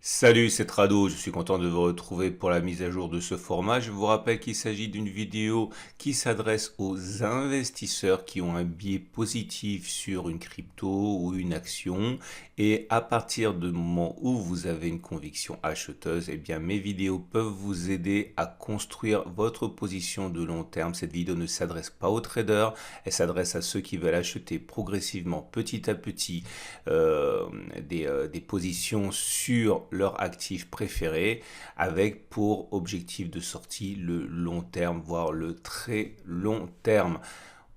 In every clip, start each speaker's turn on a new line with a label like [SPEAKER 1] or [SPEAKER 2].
[SPEAKER 1] Salut, c'est Trado, je suis content de vous retrouver pour la mise à jour de ce format. Je vous rappelle qu'il s'agit d'une vidéo qui s'adresse aux investisseurs qui ont un biais positif sur une crypto ou une action. Et à partir du moment où vous avez une conviction acheteuse, eh bien mes vidéos peuvent vous aider à construire votre position de long terme. Cette vidéo ne s'adresse pas aux traders, elle s'adresse à ceux qui veulent acheter progressivement, petit à petit, des positions sur leur actif préféré avec pour objectif de sortie le long terme, voire le très long terme.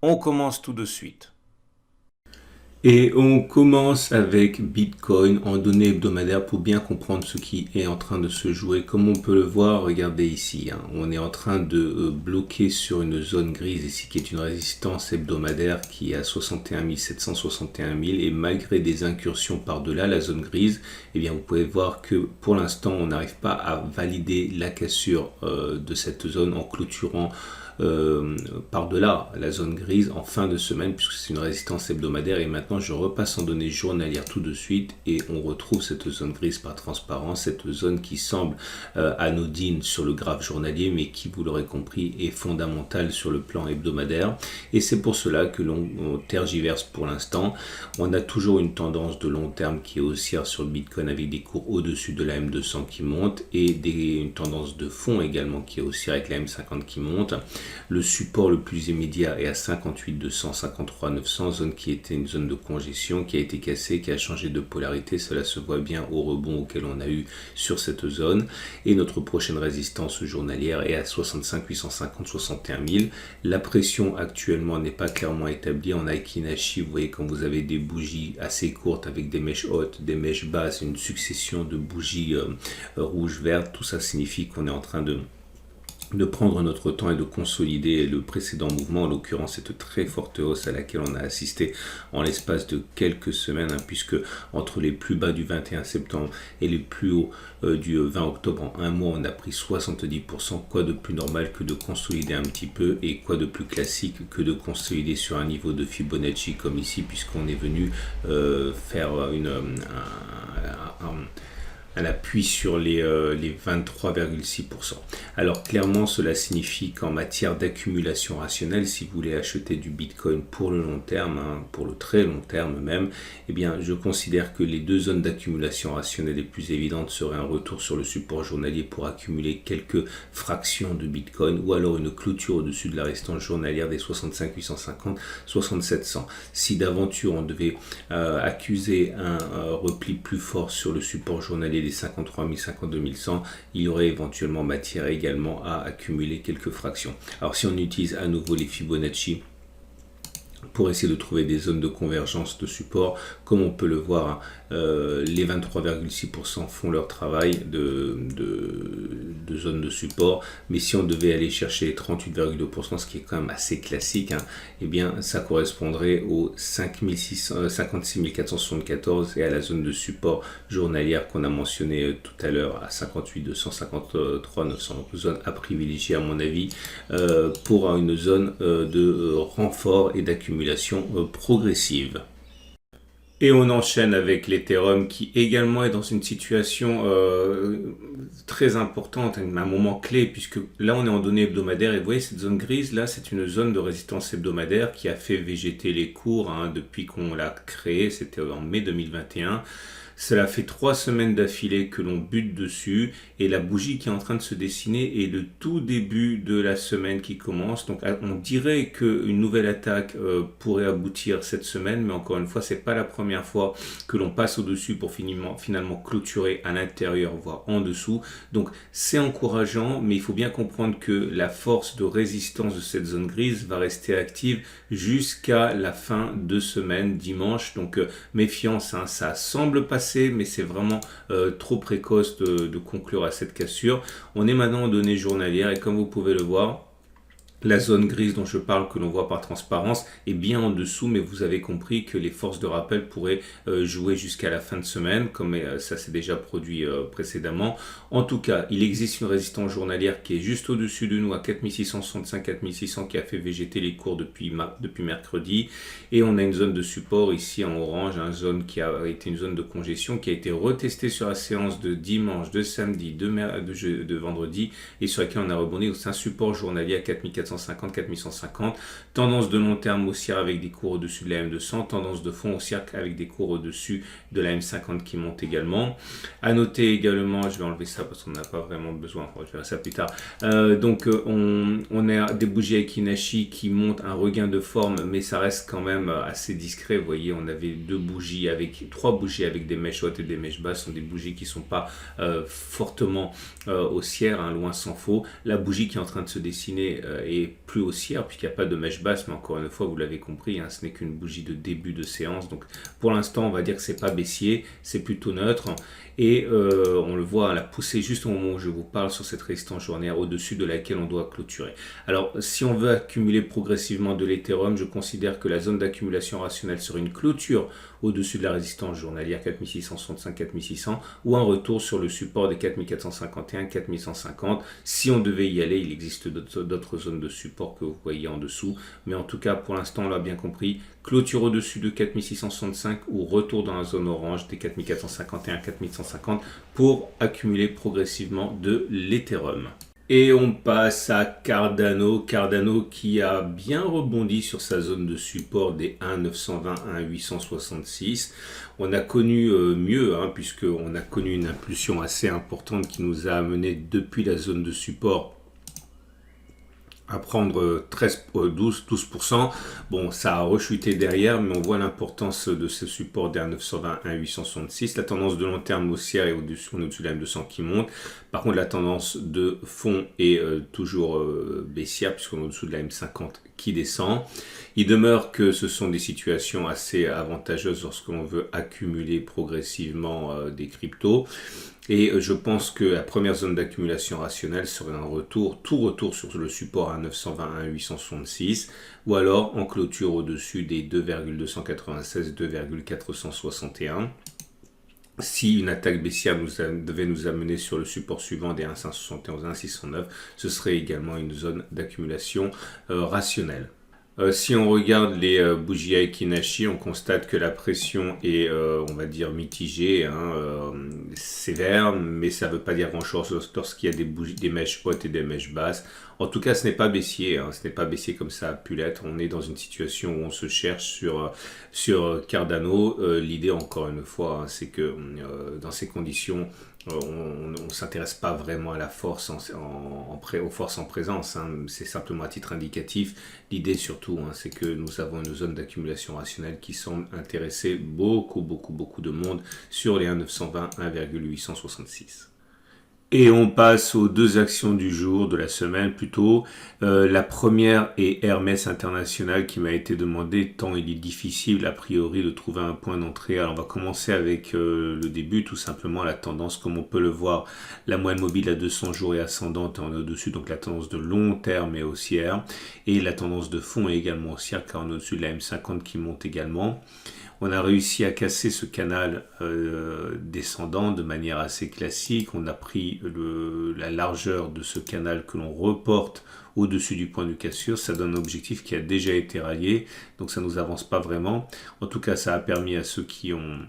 [SPEAKER 1] On commence tout de suite. Et on commence avec Bitcoin en données hebdomadaires pour bien comprendre ce qui est en train de se jouer. Comme on peut le voir, regardez ici, on est en train de bloquer sur une zone grise ici qui est une résistance hebdomadaire qui est à 61 700, 61 000 et malgré des incursions par-delà la zone grise, eh bien vous pouvez voir que pour l'instant on n'arrive pas à valider la cassure de cette zone en clôturant par-delà la zone grise en fin de semaine puisque c'est une résistance hebdomadaire. Et maintenant je repasse en données journalières tout de suite et on retrouve cette zone grise par transparence, cette zone qui semble anodine sur le graphe journalier mais qui, vous l'aurez compris, est fondamentale sur le plan hebdomadaire. Et c'est pour cela que l'on tergiverse pour l'instant. On a toujours une tendance de long terme qui est haussière sur le Bitcoin avec des cours au-dessus de la M200 qui monte et une tendance de fond également qui est haussière avec la M50 qui monte. Le support le plus immédiat est à 58 200, 53 900, zone qui était une zone de congestion qui a été cassée, qui a changé de polarité. Cela se voit bien au rebond auquel on a eu sur cette zone. Et notre prochaine résistance journalière est à 65 850, 61 000. La pression actuellement n'est pas clairement établie. En Aiki Nashi, vous voyez quand vous avez des bougies assez courtes avec des mèches hautes, des mèches basses, une succession de bougies rouges-vertes, tout ça signifie qu'on est en train de prendre notre temps et de consolider le précédent mouvement, en l'occurrence cette très forte hausse à laquelle on a assisté en l'espace de quelques semaines, puisque entre les plus bas du 21 septembre et les plus hauts du 20 octobre, en un mois, on a pris 70%. Quoi de plus normal que de consolider un petit peu, et quoi de plus classique que de consolider sur un niveau de Fibonacci comme ici, puisqu'on est venu faire un appui sur les 23,6%. Alors clairement, cela signifie qu'en matière d'accumulation rationnelle, si vous voulez acheter du Bitcoin pour le long terme, pour le très long terme même, eh bien je considère que les deux zones d'accumulation rationnelle les plus évidentes seraient un retour sur le support journalier pour accumuler quelques fractions de Bitcoin, ou alors une clôture au-dessus de la résistance journalière des 65 850, 67 100. Si d'aventure on devait accuser un repli plus fort sur le support journalier des 53 000, 52 100, il y aurait éventuellement matière également à accumuler quelques fractions. Alors si on utilise à nouveau les Fibonacci pour essayer de trouver des zones de convergence de support, comme on peut le voir, les 23,6% font leur travail de zone de support, mais si on devait aller chercher les 38,2%, ce qui est quand même assez classique, eh bien ça correspondrait aux 56 474 et à la zone de support journalière qu'on a mentionné tout à l'heure à 58 200, 53 900. Donc zone à privilégier à mon avis pour une zone de renfort et d'accumulation progressive. Et on enchaîne avec l'Ethereum qui également est dans une situation très importante, un moment clé, puisque là on est en données hebdomadaires et vous voyez cette zone grise là, c'est une zone de résistance hebdomadaire qui a fait végéter les cours depuis qu'on l'a créé, c'était en mai 2021. Cela fait 3 semaines d'affilée que l'on bute dessus et la bougie qui est en train de se dessiner est le tout début de la semaine qui commence. Donc on dirait qu'une nouvelle attaque pourrait aboutir cette semaine, mais encore une fois, c'est pas la première fois que l'on passe au-dessus pour finalement clôturer à l'intérieur, voire en dessous. Donc c'est encourageant, mais il faut bien comprendre que la force de résistance de cette zone grise va rester active jusqu'à la fin de semaine, dimanche. Donc méfiance, ça semble passer, mais c'est vraiment trop précoce de conclure à cette cassure. On est maintenant en données journalières et comme vous pouvez le voir, La zone grise dont je parle, que l'on voit par transparence, est bien en dessous, mais vous avez compris que les forces de rappel pourraient jouer jusqu'à la fin de semaine, comme ça s'est déjà produit précédemment. En tout cas, il existe une résistance journalière qui est juste au-dessus de nous à 4665, 4600, qui a fait végéter les cours depuis mercredi. Et on a une zone de support ici en orange, une zone qui a été une zone de congestion, qui a été retestée sur la séance de dimanche, de samedi, de vendredi, et sur laquelle on a rebondi. C'est un support journalier à 4450, 4150, tendance de long terme haussière avec des cours au-dessus de la M200, tendance de fond haussière avec des cours au-dessus de la M50 qui monte également. À noter également, je vais enlever ça parce qu'on n'a pas vraiment besoin, je verrai ça plus tard. On a des bougies Aiki-Nashi qui montent un regain de forme, mais ça reste quand même assez discret. Vous voyez, on avait trois bougies avec des mèches hautes et des mèches basses, ce sont des bougies qui ne sont pas fortement haussières, hein, loin s'en faut. La bougie qui est en train de se dessiner est plus haussière puisqu'il n'y a pas de mèche basse, mais encore une fois, vous l'avez compris, hein, ce n'est qu'une bougie de début de séance. Donc pour l'instant, on va dire que c'est pas baissier, c'est plutôt neutre. Et on le voit, la poussée juste au moment où je vous parle sur cette résistance journalière au-dessus de laquelle on doit clôturer. Alors, si on veut accumuler progressivement de l'Ethereum, je considère que la zone d'accumulation rationnelle serait une clôture au-dessus de la résistance journalière 4665, 4600 ou un retour sur le support des 4451, 4150. Si on devait y aller, il existe d'autres zones de support que vous voyez en dessous. Mais en tout cas, pour l'instant, on l'a bien compris, clôture au-dessus de 4665 ou retour dans la zone orange des 4451, 4150 pour accumuler progressivement de l'Ethereum. Et on passe à Cardano. Cardano qui a bien rebondi sur sa zone de support des 1,920, 1,866. On a connu mieux, hein, puisqu'on a connu une impulsion assez importante qui nous a amené depuis la zone de support à prendre 12%. Bon, ça a rechuté derrière, mais on voit l'importance de ce support des 1,920, 1,866. La tendance de long terme haussière est au-dessus de la M200 qui monte. Par contre, la tendance de fond est toujours baissière, puisqu'on est au-dessous de la M50 qui descend. Il demeure que ce sont des situations assez avantageuses lorsque l'on veut accumuler progressivement des cryptos. Et je pense que la première zone d'accumulation rationnelle serait tout retour sur le support à 920, 866, ou alors en clôture au-dessus des 2,296, 2,461. Si une attaque baissière devait nous amener sur le support suivant des 1,571, 1,609, ce serait également une zone d'accumulation rationnelle. Si on regarde les bougies Aiki-Nashi, on constate que la pression est, on va dire, mitigée, hein, sévère, mais ça ne veut pas dire grand-chose lorsqu'il y a des mèches hautes et des mèches basses. En tout cas, ce n'est pas baissier, hein, ce n'est pas baissier comme ça a pu l'être. On est dans une situation où on se cherche sur Cardano. L'idée, encore une fois, hein, c'est que dans ces conditions, on ne s'intéresse pas vraiment à la force aux forces en présence, hein. C'est simplement à titre indicatif. L'idée surtout, hein, c'est que nous avons une zone d'accumulation rationnelle qui semble intéresser beaucoup de monde sur les 1,920, 1,866. Et on passe aux deux actions du jour, de la semaine plutôt. La première est Hermès International qui m'a été demandé tant il est difficile a priori de trouver un point d'entrée. Alors on va commencer avec le début, tout simplement la tendance comme on peut le voir. La moyenne mobile à 200 jours est ascendante, on est au-dessus, donc la tendance de long terme est haussière. Et la tendance de fond est également haussière car on est au-dessus de la M50 qui monte également. On a réussi à casser ce canal descendant de manière assez classique. On a pris la largeur de ce canal que l'on reporte au-dessus du point de cassure. Ça donne un objectif qui a déjà été rallié, donc ça ne nous avance pas vraiment. En tout cas, ça a permis à ceux qui ont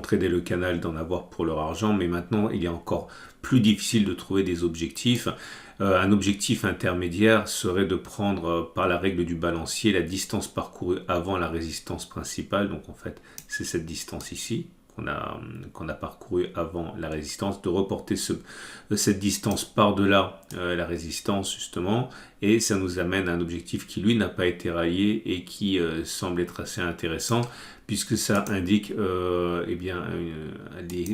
[SPEAKER 1] tradé le canal d'en avoir pour leur argent, mais maintenant il est encore plus difficile de trouver des objectifs. Un objectif intermédiaire serait de prendre par la règle du balancier la distance parcourue avant la résistance principale. Donc en fait, c'est cette distance ici qu'on a parcouru avant la résistance, de reporter cette distance par-delà la résistance justement, et ça nous amène à un objectif qui lui n'a pas été rallié et qui semble être assez intéressant puisque ça indique les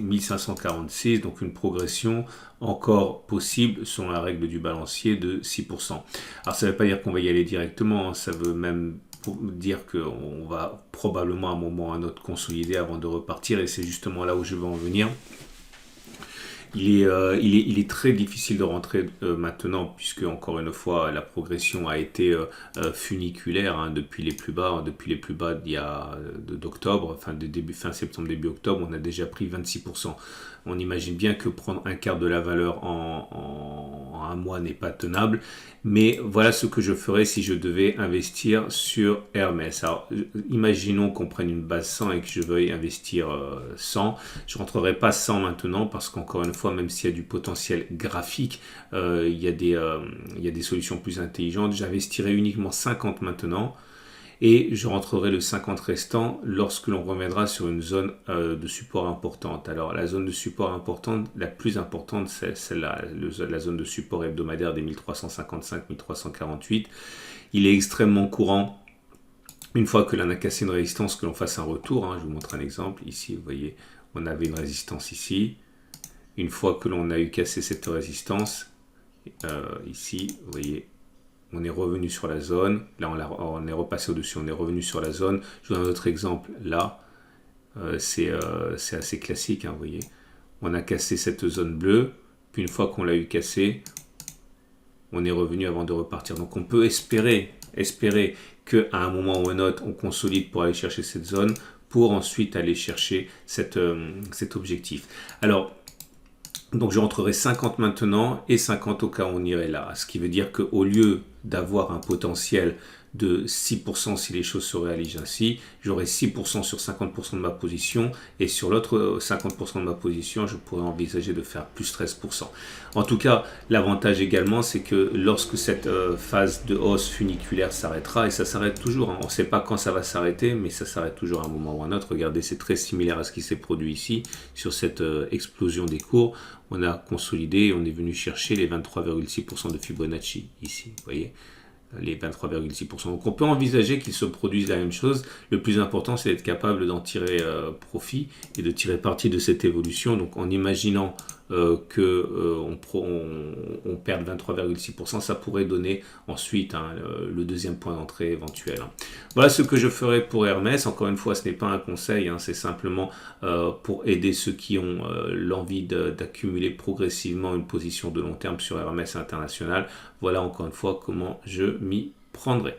[SPEAKER 1] 1546, donc une progression encore possible selon la règle du balancier de 6%. Alors ça ne veut pas dire qu'on va y aller directement, hein, ça veut même dire qu'on va probablement à un moment ou à un autre consolider avant de repartir, et c'est justement là où je veux en venir. il est très difficile de rentrer maintenant, puisque encore une fois, la progression a été funiculaire hein, depuis les plus bas. Depuis les plus bas d'octobre, fin septembre, début octobre, on a déjà pris 26%. On imagine bien que prendre un quart de la valeur en un mois n'est pas tenable. Mais voilà ce que je ferais si je devais investir sur Hermès. Alors, imaginons qu'on prenne une base 100 et que je veuille investir 100. Je ne rentrerai pas 100 maintenant parce qu'encore une fois, même s'il y a du potentiel graphique, il y a des solutions plus intelligentes. J'investirai uniquement 50 maintenant. Et je rentrerai le 50 restant lorsque l'on reviendra sur une zone de support importante. Alors la zone de support importante, la plus importante, c'est la zone de support hebdomadaire des 1355-1348. Il est extrêmement courant, une fois que l'on a cassé une résistance, que l'on fasse un retour. Hein. Je vous montre un exemple. Ici, vous voyez, on avait une résistance ici. Une fois que l'on a eu cassé cette résistance, ici, vous voyez, on est revenu sur la zone, là on est repassé au-dessus, on est revenu sur la zone. Je vous donne un autre exemple, là, c'est assez classique, hein, vous voyez. On a cassé cette zone bleue, puis une fois qu'on l'a eu cassé, on est revenu avant de repartir. Donc on peut espérer qu'à un moment ou un autre, on consolide pour aller chercher cette zone, pour ensuite aller chercher cet objectif. Alors, donc je rentrerai 50 maintenant et 50 au cas où on irait là. Ce qui veut dire qu'au lieu d'avoir un potentiel de 6% si les choses se réalisent ainsi, j'aurai 6% sur 50% de ma position et sur l'autre 50% de ma position, je pourrais envisager de faire plus 13%. En tout cas, l'avantage également, c'est que lorsque cette phase de hausse funiculaire s'arrêtera, et ça s'arrête toujours, hein, on ne sait pas quand ça va s'arrêter, mais ça s'arrête toujours à un moment ou à un autre. Regardez, c'est très similaire à ce qui s'est produit ici, sur cette explosion des cours. On a consolidé, on est venu chercher les 23,6% de Fibonacci ici, vous voyez, les 23,6%. Donc on peut envisager qu'ils se produisent la même chose. Le plus important, c'est d'être capable d'en tirer profit et de tirer parti de cette évolution. Donc en imaginant on perd 23,6%, ça pourrait donner ensuite le deuxième point d'entrée éventuel. Voilà ce que je ferai pour Hermès. Encore une fois, ce n'est pas un conseil, hein, c'est simplement pour aider ceux qui ont l'envie d'accumuler progressivement une position de long terme sur Hermès International. Voilà encore une fois comment je m'y prendrai.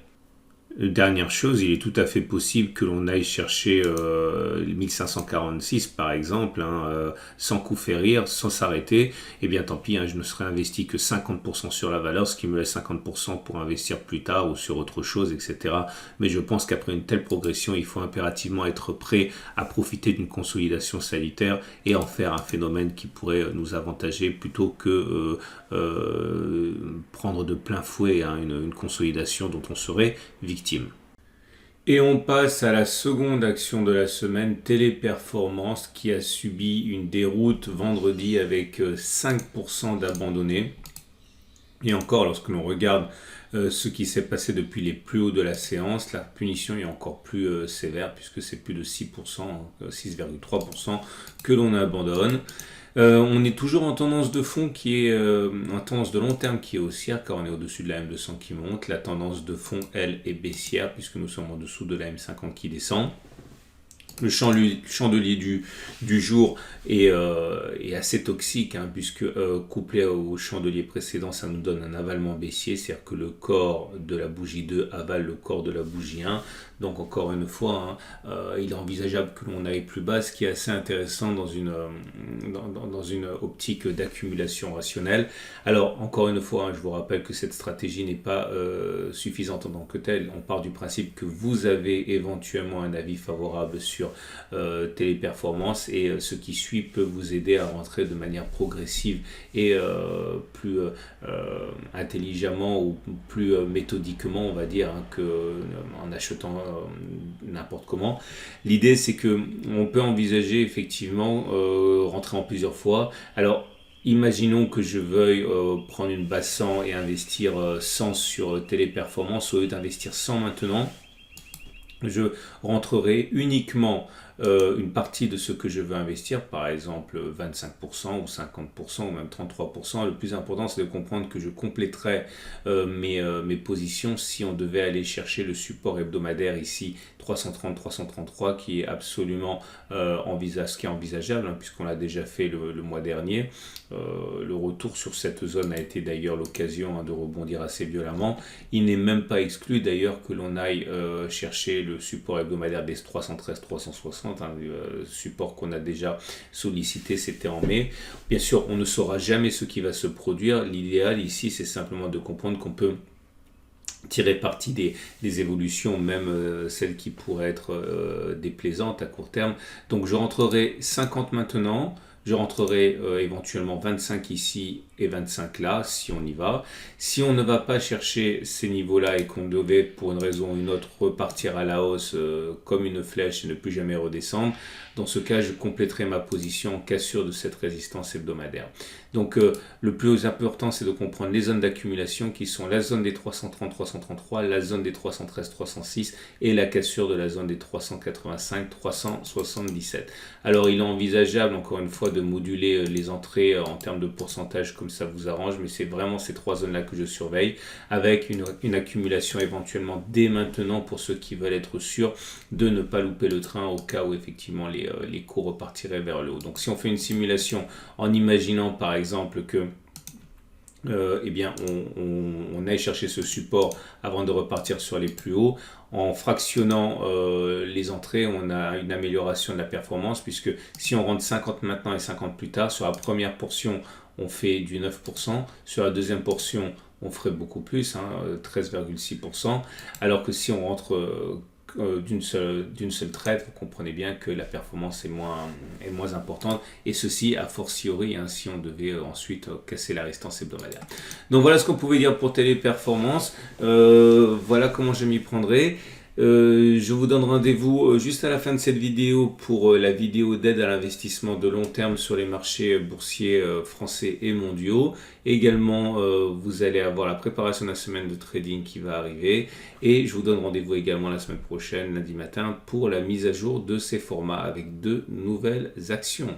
[SPEAKER 1] Dernière chose, il est tout à fait possible que l'on aille chercher 1546 par exemple, hein, sans coup férir, sans s'arrêter. Et bien tant pis, hein, je ne serai investi que 50% sur la valeur, ce qui me laisse 50% pour investir plus tard ou sur autre chose, etc. Mais je pense qu'après une telle progression, il faut impérativement être prêt à profiter d'une consolidation salutaire et en faire un phénomène qui pourrait nous avantager plutôt que prendre de plein fouet hein, une consolidation dont on serait victime. Et on passe à la seconde action de la semaine, Téléperformance, qui a subi une déroute vendredi avec 5% d'abandonnés. Et encore, lorsque l'on regarde ce qui s'est passé depuis les plus hauts de la séance, la punition est encore plus sévère puisque c'est plus de 6%, 6,3% que l'on abandonne. On est toujours en tendance de fond qui est en tendance de long terme qui est haussière car on est au-dessus de la M200 qui monte. La tendance de fond, elle, est baissière puisque nous sommes en dessous de la M50 qui descend. Le chandelier du jour est assez toxique hein, puisque couplé au chandelier précédent, ça nous donne un avalement baissier, c'est-à-dire que le corps de la bougie 2 avale le corps de la bougie 1. Donc encore une fois, il est envisageable que l'on aille plus bas, ce qui est assez intéressant dans une optique d'accumulation rationnelle. Alors encore une fois, je vous rappelle que cette stratégie n'est pas suffisante en tant que telle. On part du principe que vous avez éventuellement un avis favorable sur Téléperformance et ce qui suit peut vous aider à rentrer de manière progressive et plus intelligemment ou plus méthodiquement, on va dire, hein, qu'en achetant n'importe comment. L'idée, c'est que on peut envisager effectivement rentrer en plusieurs fois. Alors, imaginons que je veuille prendre une base 100 et investir 100 sur Téléperformance. Au lieu d'investir 100 maintenant, je rentrerai uniquement une partie de ce que je veux investir, par exemple 25% ou 50% ou même 33%. Le plus important, c'est de comprendre que je compléterai mes positions si on devait aller chercher le support hebdomadaire ici 330-333 qui est absolument ce qui est envisageable, hein, puisqu'on l'a déjà fait le mois dernier. Le retour sur cette zone a été d'ailleurs l'occasion, hein, de rebondir assez violemment. Il n'est même pas exclu d'ailleurs que l'on aille chercher le support hebdomadaire des 313-360, hein, support qu'on a déjà sollicité, c'était en mai. Bien sûr, on ne saura jamais ce qui va se produire. L'idéal ici, c'est simplement de comprendre qu'on peut tirer parti des évolutions, même celles qui pourraient être déplaisantes à court terme. Donc je rentrerai 50 maintenant, je rentrerai éventuellement 25 ici et 25 là, si on y va. Si on ne va pas chercher ces niveaux-là et qu'on devait, pour une raison ou une autre, repartir à la hausse comme une flèche et ne plus jamais redescendre, dans ce cas, je compléterai ma position en cassure de cette résistance hebdomadaire. Donc, le plus important, c'est de comprendre les zones d'accumulation qui sont la zone des 330-333, la zone des 313-306 et la cassure de la zone des 385-377. Alors, il est envisageable, encore une fois, de moduler les entrées en termes de pourcentage comme ça vous arrange, mais c'est vraiment ces trois zones-là que je surveille, avec une accumulation éventuellement dès maintenant pour ceux qui veulent être sûrs de ne pas louper le train au cas où effectivement les cours repartiraient vers le haut. Donc si on fait une simulation en imaginant par exemple que eh bien, on aille chercher ce support avant de repartir sur les plus hauts. En fractionnant les entrées, on a une amélioration de la performance, puisque si on rentre 50 maintenant et 50 plus tard, sur la première portion, on fait du 9%, sur la deuxième portion, on ferait beaucoup plus, hein, 13,6%, alors que si on rentre d'une seule traite, vous comprenez bien que la performance est moins importante, et ceci a fortiori, hein, si on devait ensuite casser la résistance hebdomadaire. Donc voilà ce qu'on pouvait dire pour Téléperformance. Voilà comment je m'y prendrai. Je vous donne rendez-vous juste à la fin de cette vidéo pour la vidéo d'aide à l'investissement de long terme sur les marchés boursiers français et mondiaux. Également, vous allez avoir la préparation de la semaine de trading qui va arriver. Et je vous donne rendez-vous également la semaine prochaine, lundi matin, pour la mise à jour de ces formats avec 2 nouvelles actions.